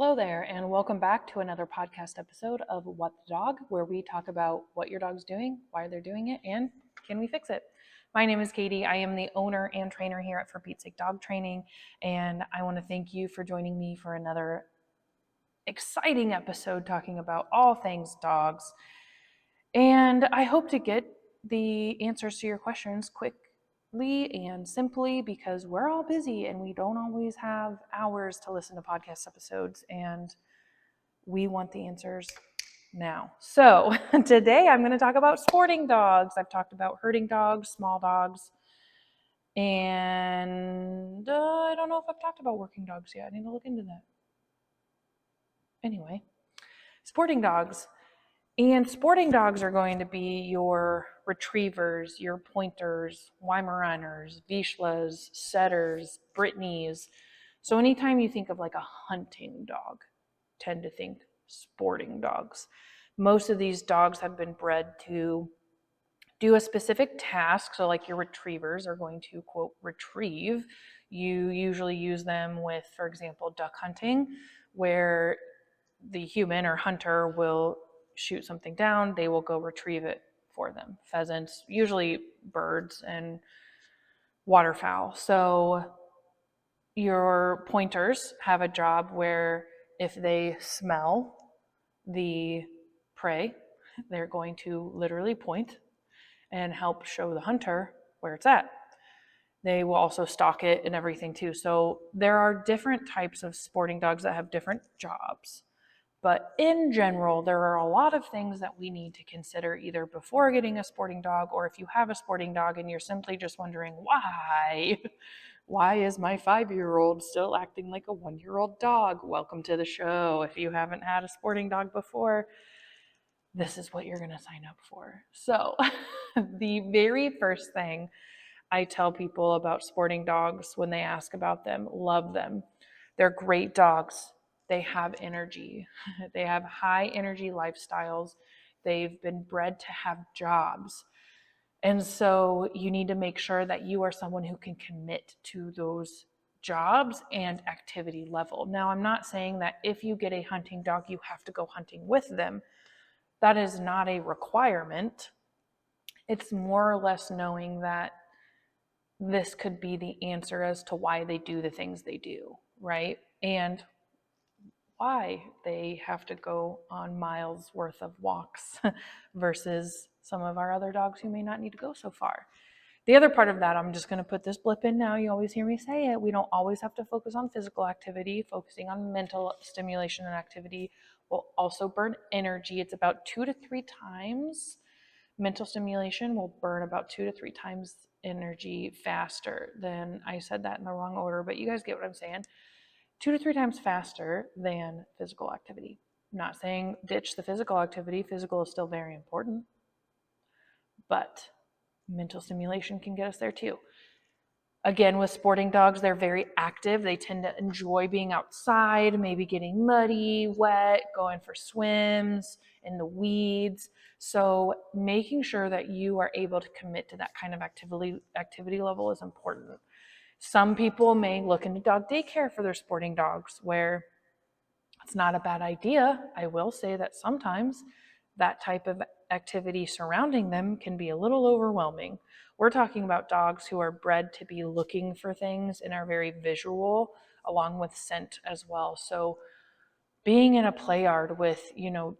Hello there, and welcome back to another podcast episode of What the Dog, where we talk about what your dog's doing, why they're doing it, and can we fix it. My name is Katie. I am the owner and trainer here at For Pete's Sake Dog Training, and I want to thank you for joining me for another exciting episode talking about all things dogs. And I hope to get the answers to your questions quickly and simply because we're all busy and we don't always have hours to listen to podcast episodes, and we want the answers now. So today I'm going to talk about sporting dogs. I've talked about herding dogs, small dogs, and I don't know if I've talked about working dogs yet. I need to look into that. Anyway, sporting dogs. And sporting dogs are going to be your retrievers, your pointers, Weimaraners, Vizslas, setters, Brittany's. So anytime you think of like a hunting dog, tend to think sporting dogs. Most of these dogs have been bred to do a specific task. So like your retrievers are going to, quote, retrieve. You usually use them with, for example, duck hunting, where the human or hunter will shoot something down, they will go retrieve it for them. Pheasants, usually birds and waterfowl. So your pointers have a job where if they smell the prey, they're going to literally point and help show the hunter where it's at. They will also stalk it and everything too. So there are different types of sporting dogs that have different jobs. But in general, there are a lot of things that we need to consider either before getting a sporting dog, or if you have a sporting dog and you're simply just wondering why. Why is my 5-year-old still acting like a 1-year-old dog? Welcome to the show. If you haven't had a sporting dog before, this is what you're going to sign up for. So, the very first thing I tell people about sporting dogs when they ask about them, love them. They're great dogs. They have energy. They have high energy lifestyles. They've been bred to have jobs. And so you need to make sure that you are someone who can commit to those jobs and activity level. Now, I'm not saying that if you get a hunting dog, you have to go hunting with them. That is not a requirement. It's more or less knowing that this could be the answer as to why they do the things they do, right? And why they have to go on miles worth of walks versus some of our other dogs who may not need to go so far. The other part of that, I'm just going to put this blip in now. You always hear me say it. We don't always have to focus on physical activity. Focusing on mental stimulation and activity will also burn energy. It's about 2 to 3 times. Mental stimulation will burn about 2 to 3 times energy faster than, I said that in the wrong order, but you guys get what I'm saying. 2 to 3 times faster than physical activity. I'm not saying ditch the physical activity. Physical is still very important, but mental stimulation can get us there too. Again, with sporting dogs, they're very active. They tend to enjoy being outside, maybe getting muddy, wet, going for swims in the weeds. So making sure that you are able to commit to that kind of activity level is important. Some people may look into dog daycare for their sporting dogs, where it's not a bad idea. I will say that sometimes that type of activity surrounding them can be a little overwhelming. We're talking about dogs who are bred to be looking for things and are very visual, along with scent as well. So being in a play yard with,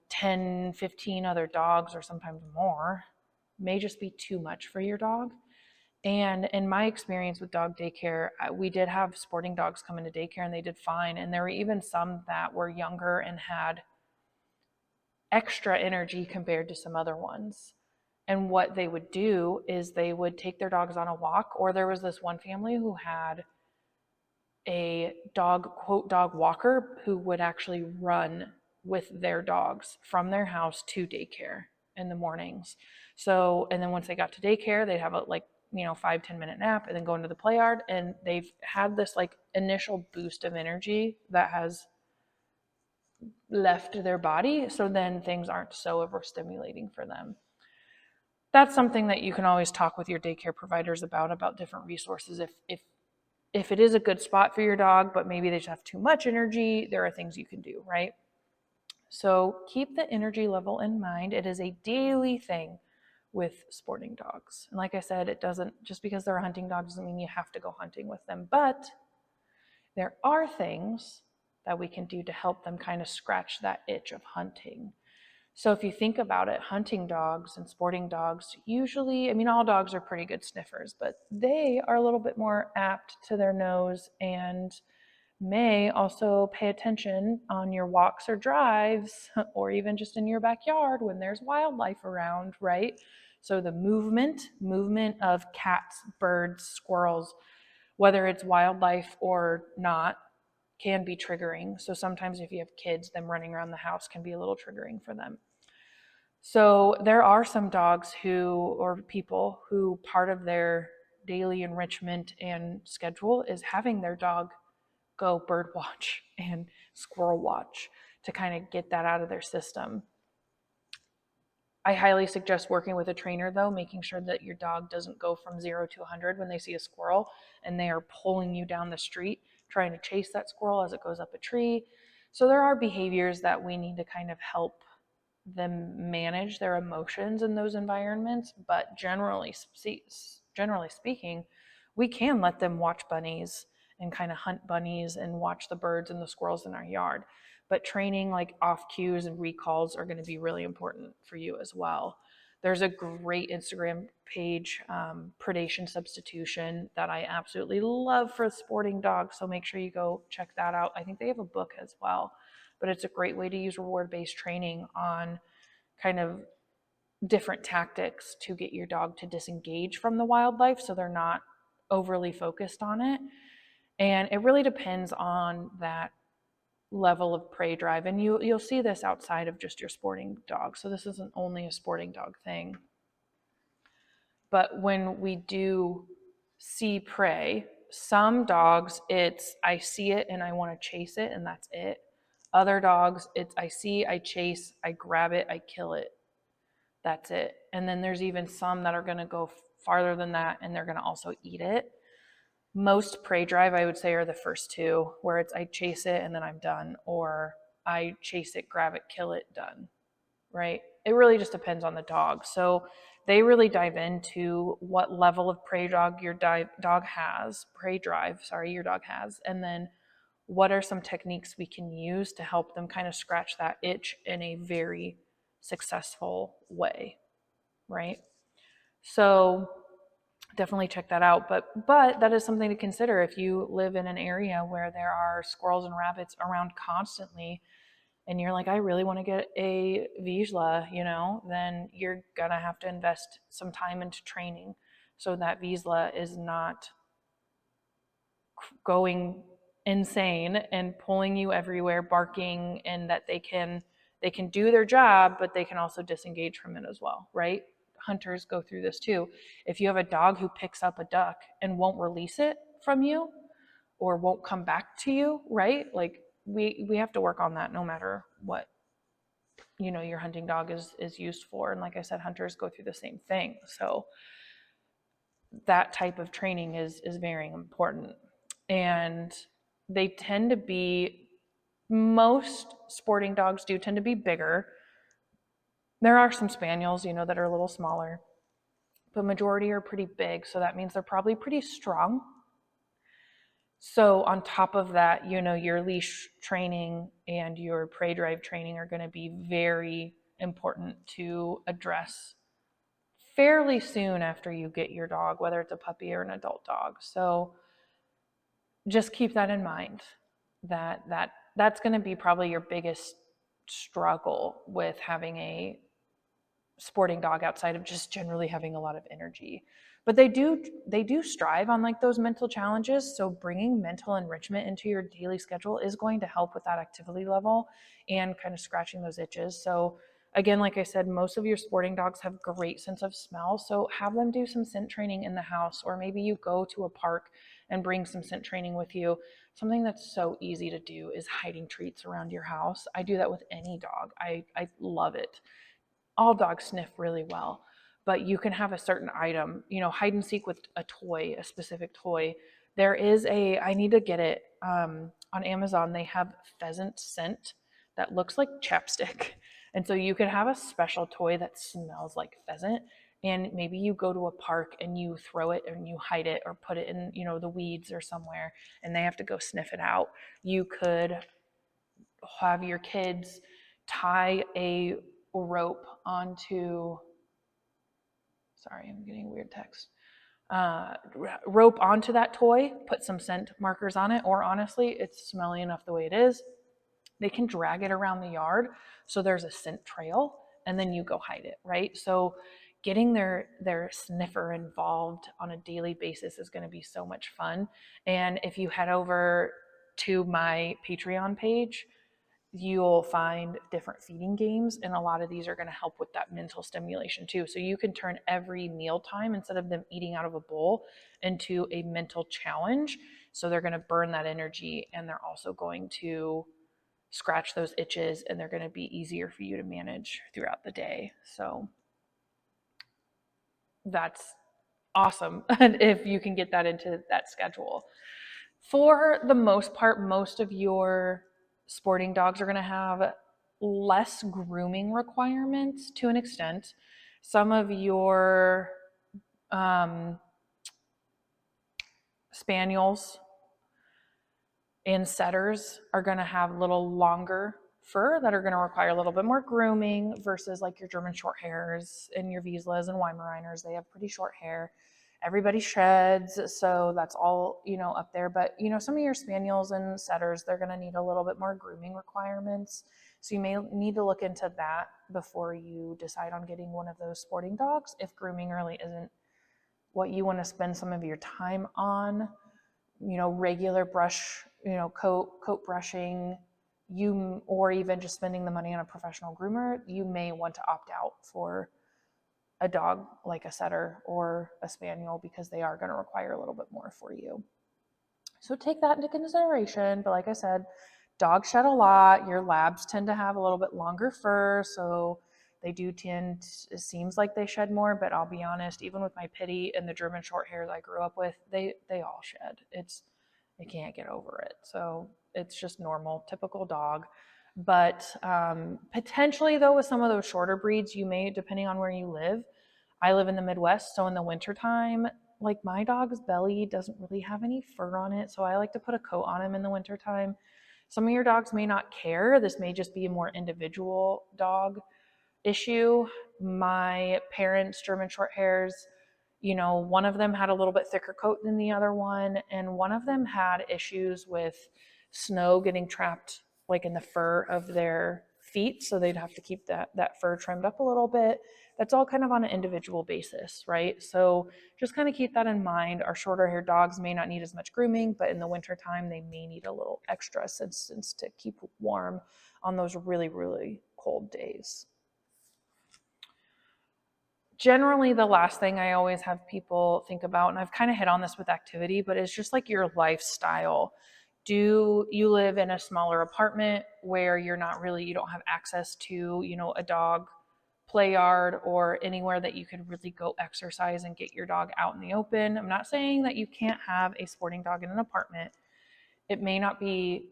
10, 15 other dogs or sometimes more may just be too much for your dog. And in my experience with dog daycare, we did have sporting dogs come into daycare and they did fine. And there were even some that were younger and had extra energy compared to some other ones. And what they would do is they would take their dogs on a walk, or there was this one family who had a dog, quote, dog walker who would actually run with their dogs from their house to daycare in the mornings. So, and then once they got to daycare, they'd have a 5-10 minute nap and then go into the play yard. And they've had this like initial boost of energy that has left their body. So then things aren't so overstimulating for them. That's something that you can always talk with your daycare providers about different resources if if it is a good spot for your dog, but maybe they just have too much energy, there are things you can do, right? So keep the energy level in mind. It is a daily thing with sporting dogs. And like I said, it doesn't, just because they're a hunting dog doesn't mean you have to go hunting with them. But there are things that we can do to help them kind of scratch that itch of hunting. So if you think about it, hunting dogs and sporting dogs, usually, I mean, all dogs are pretty good sniffers, but they are a little bit more apt to their nose and may also pay attention on your walks or drives, or even just in your backyard when there's wildlife around, right? So the movement of cats, birds, squirrels, whether it's wildlife or not, can be triggering. So sometimes if you have kids, them running around the house can be a little triggering for them. So there are some dogs who, or people who, part of their daily enrichment and schedule is having their dog go bird watch and squirrel watch to kind of get that out of their system. I highly suggest working with a trainer though, making sure that your dog doesn't go from 0 to 100 when they see a squirrel and they are pulling you down the street trying to chase that squirrel as it goes up a tree. So there are behaviors that we need to kind of help them manage their emotions in those environments, but generally speaking, we can let them watch bunnies and kind of hunt bunnies and watch the birds and the squirrels in our yard. But training like off cues and recalls are going to be really important for you as well. There's a great Instagram page, Predation Substitution, that I absolutely love for sporting dogs. So make sure you go check that out. I think they have a book as well, but it's a great way to use reward-based training on kind of different tactics to get your dog to disengage from the wildlife so they're not overly focused on it. And it really depends on that level of prey drive. And you'll see this outside of just your sporting dog. So this isn't only a sporting dog thing. But when we do see prey, some dogs, it's I see it and I want to chase it and that's it. Other dogs, it's I see, I chase, I grab it, I kill it. That's it. And then there's even some that are going to go farther than that and they're going to also eat it. Most prey drive, I would say, are the first two, where it's I chase it and then I'm done, or I chase it, grab it, kill it, done, right? It really just depends on the dog. So they really dive into what level of prey dog your dog has, prey drive, sorry, your dog has, and then what are some techniques we can use to help them kind of scratch that itch in a very successful way, right? So definitely check that out. But that is something to consider if you live in an area where there are squirrels and rabbits around constantly and you're like, I really want to get a Vizsla, then you're gonna have to invest some time into training so that Vizsla is not going insane and pulling you everywhere, barking, and that they can do their job, but they can also disengage from it as well, right? Hunters go through this too. If you have a dog who picks up a duck and won't release it from you or won't come back to you, right? Like we have to work on that no matter what your hunting dog is used for. And like I said, hunters go through the same thing. So that type of training is very important. And they tend to be, most sporting dogs do tend to be bigger. There are some spaniels, that are a little smaller, but majority are pretty big. So that means they're probably pretty strong. So on top of that, your leash training and your prey drive training are going to be very important to address fairly soon after you get your dog, whether it's a puppy or an adult dog. So just keep that in mind, that's going to be probably your biggest struggle with having a sporting dog outside of just generally having a lot of energy. But they do strive on like those mental challenges, so bringing mental enrichment into your daily schedule is going to help with that activity level and kind of scratching those itches. So again, like I said, most of your sporting dogs have great sense of smell, so have them do some scent training in the house, or maybe you go to a park and bring some scent training with you. Something that's so easy to do is hiding treats around your house. I do that with any dog. I love it. All dogs sniff really well, but you can have a certain item, hide and seek with a toy, a specific toy I need to get it on Amazon. They have pheasant scent that looks like chapstick. And so you could have a special toy that smells like pheasant. And maybe you go to a park and you throw it and you hide it or put it in, the weeds or somewhere, and they have to go sniff it out. You could have your kids tie a rope onto, sorry, I'm getting a weird text. Rope onto that toy, put some scent markers on it, or honestly, it's smelly enough the way it is. They can drag it around the yard so there's a scent trail, and then you go hide it, right? So getting their sniffer involved on a daily basis is going to be so much fun. And if you head over to my Patreon page, you'll find different feeding games, and a lot of these are going to help with that mental stimulation too. So you can turn every mealtime, instead of them eating out of a bowl, into a mental challenge. So they're going to burn that energy, and they're also going to scratch those itches, and they're going to be easier for you to manage throughout the day. So that's awesome if you can get that into that schedule. For the most part, most of your sporting dogs are going to have less grooming requirements to an extent. Some of your spaniels and setters are going to have a little longer fur that are going to require a little bit more grooming versus like your German short hairs and your Wieslas and Weimaraners. They have pretty short hair. Everybody sheds, so that's all, up there. But, some of your spaniels and setters, they're going to need a little bit more grooming requirements. So you may need to look into that before you decide on getting one of those sporting dogs, if grooming really isn't what you want to spend some of your time on. Regular brush, coat brushing, or even just spending the money on a professional groomer, you may want to opt out for a dog like a setter or a spaniel, because they are going to require a little bit more for you. So take that into consideration. But like I said, dogs shed a lot. Your labs tend to have a little bit longer fur, so they do tend, it seems like they shed more, but I'll be honest, even with my Pitty and the German short hairs I grew up with, they all shed. They can't get over it. So it's just normal, typical dog. But potentially, though, with some of those shorter breeds, you may, depending on where you live. I live in the Midwest, so in the wintertime, like my dog's belly doesn't really have any fur on it, so I like to put a coat on him in the wintertime. Some of your dogs may not care. This may just be a more individual dog issue. My parents' German short hairs, one of them had a little bit thicker coat than the other one, and one of them had issues with snow getting trapped like in the fur of their feet, so they'd have to keep that fur trimmed up a little bit. That's all kind of on an individual basis, right? So just kind of keep that in mind. Our shorter haired dogs may not need as much grooming, but in the wintertime, they may need a little extra assistance to keep warm on those really, really cold days. Generally, the last thing I always have people think about, and I've kind of hit on this with activity, but it's just like your lifestyle. Do you live in a smaller apartment where you don't have access to, a dog play yard or anywhere that you could really go exercise and get your dog out in the open? I'm not saying that you can't have a sporting dog in an apartment. It may not be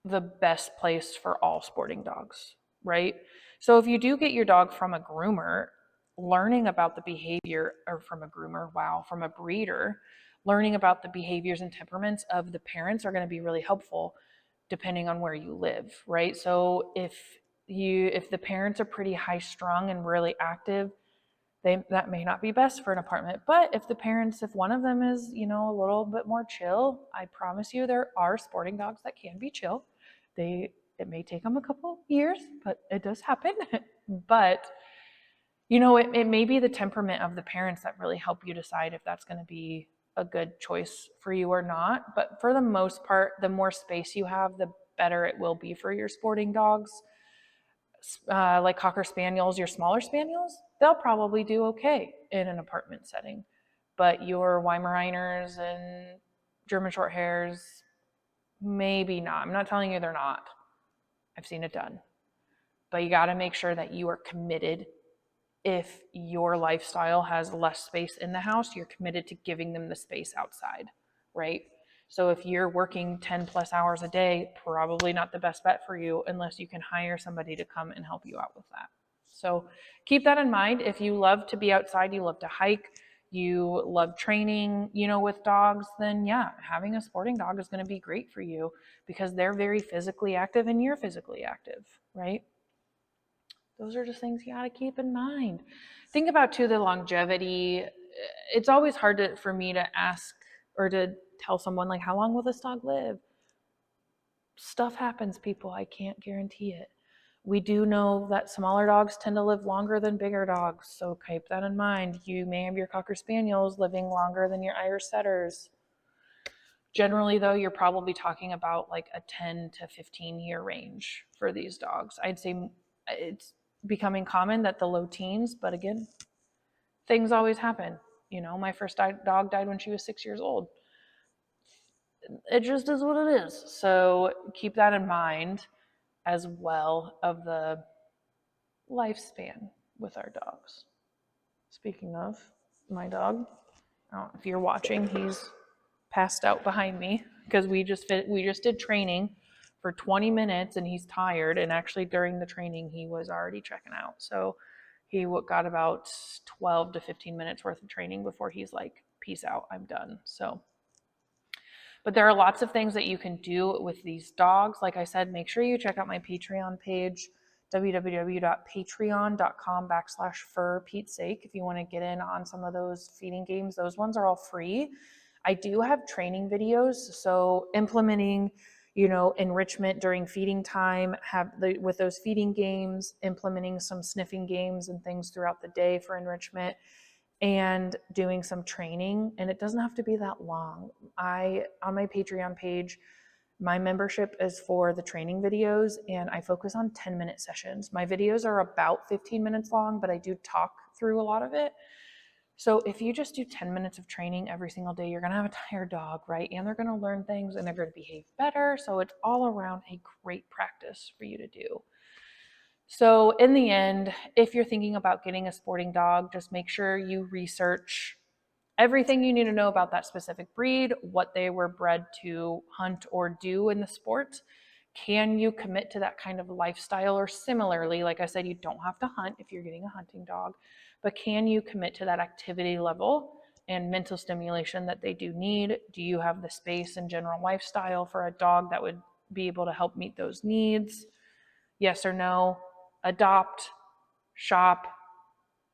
the best place for all sporting dogs, right? So if you do get your dog from a groomer, learning about the behavior, or from a groomer, wow, from a breeder, learning about the behaviors and temperaments of the parents are going to be really helpful depending on where you live, right? So if the parents are pretty high strung and really active, that may not be best for an apartment. But if one of them is, a little bit more chill, I promise you there are sporting dogs that can be chill. It may take them a couple years, but it does happen. But it may be the temperament of the parents that really help you decide if that's going to be a good choice for you or not. But for the most part, the more space you have, the better it will be for your sporting dogs. Like Cocker Spaniels, your smaller Spaniels, they'll probably do okay in an apartment setting. But your Weimaraners and German short hairs, maybe not. I'm not telling you they're not. I've seen it done. But you got to make sure that you are committed. If your lifestyle has less space in the house, you're committed to giving them the space outside. right? So if you're working 10 plus hours a day, probably not the best bet for you unless you can hire somebody to come and help you out with that. So keep that in mind. If you love to be outside, you love to hike, you love training, with dogs, then yeah, having a sporting dog is going to be great for you because they're very physically active and you're physically active, right? Those are just things you got to keep in mind. Think about too the longevity. It's always hard for me to ask or to tell someone like, how long will this dog live? Stuff happens, people. I can't guarantee it. We do know that smaller dogs tend to live longer than bigger dogs, so keep that in mind. You may have your Cocker Spaniels living longer than your Irish Setters. Generally, though, you're probably talking about like a 10 to 15 year range for these dogs. I'd say it's becoming common that the low teens, but again, things always happen. My first dog died when she was 6 years old. It just is what it is. So keep that in mind as well of the lifespan with our dogs. Speaking of my dog, if you're watching, he's passed out behind me because we just did training for 20 minutes and he's tired, and actually during the training he was already checking out. So he got about 12 to 15 minutes worth of training before he's like, peace out, I'm done. So but there are lots of things that you can do with these dogs. Like I said, make sure you check out my Patreon page, www.patreon.com/fur Pete's sake, if you want to get in on some of those feeding games. Those ones are all free. I do have training videos, so implementing, enrichment during feeding time, with those feeding games, implementing some sniffing games and things throughout the day for enrichment, and doing some training. And it doesn't have to be that long. On my Patreon page, my membership is for the training videos, and I focus on 10-minute sessions. My videos are about 15 minutes long, but I do talk through a lot of it. So if you just do 10 minutes of training every single day, you're going to have a tired dog, right? And they're going to learn things and they're going to behave better. So it's all around a great practice for you to do. So in the end, if you're thinking about getting a sporting dog, just make sure you research everything you need to know about that specific breed, what they were bred to hunt or do in the sport. Can you commit to that kind of lifestyle? Or similarly, like I said, you don't have to hunt if you're getting a hunting dog, but can you commit to that activity level and mental stimulation that they do need? Do you have the space and general lifestyle for a dog that would be able to help meet those needs? Yes or no? Adopt, shop,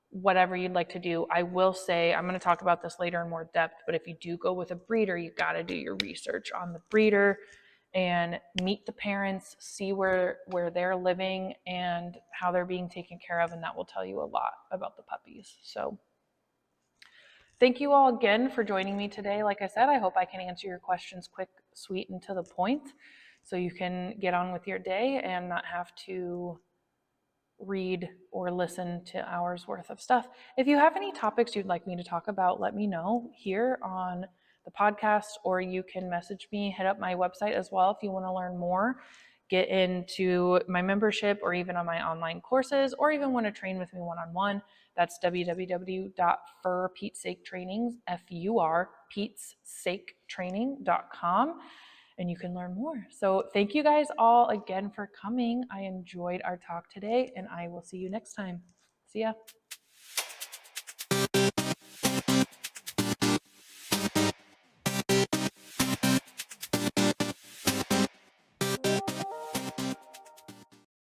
whatever you'd like to do. I will say, I'm going to talk about this later in more depth, but if you do go with a breeder, you got to do your research on the breeder and meet the parents, see where they're living and how they're being taken care of, and that will tell you a lot about the puppies. So thank you all again for joining me today. Like I said, I hope I can answer your questions quick, sweet, and to the point so you can get on with your day and not have to read or listen to hours worth of stuff. If you have any topics you'd like me to talk about, let me know here on the podcast, or you can message me, hit up my website as well if you want to learn more, get into my membership, or even on my online courses, or even want to train with me one-on-one. That's www.furpetesaketrainings, FUR, petesaketraining.com. And you can learn more. So thank you guys all again for coming. I enjoyed our talk today, and I will see you next time. See ya.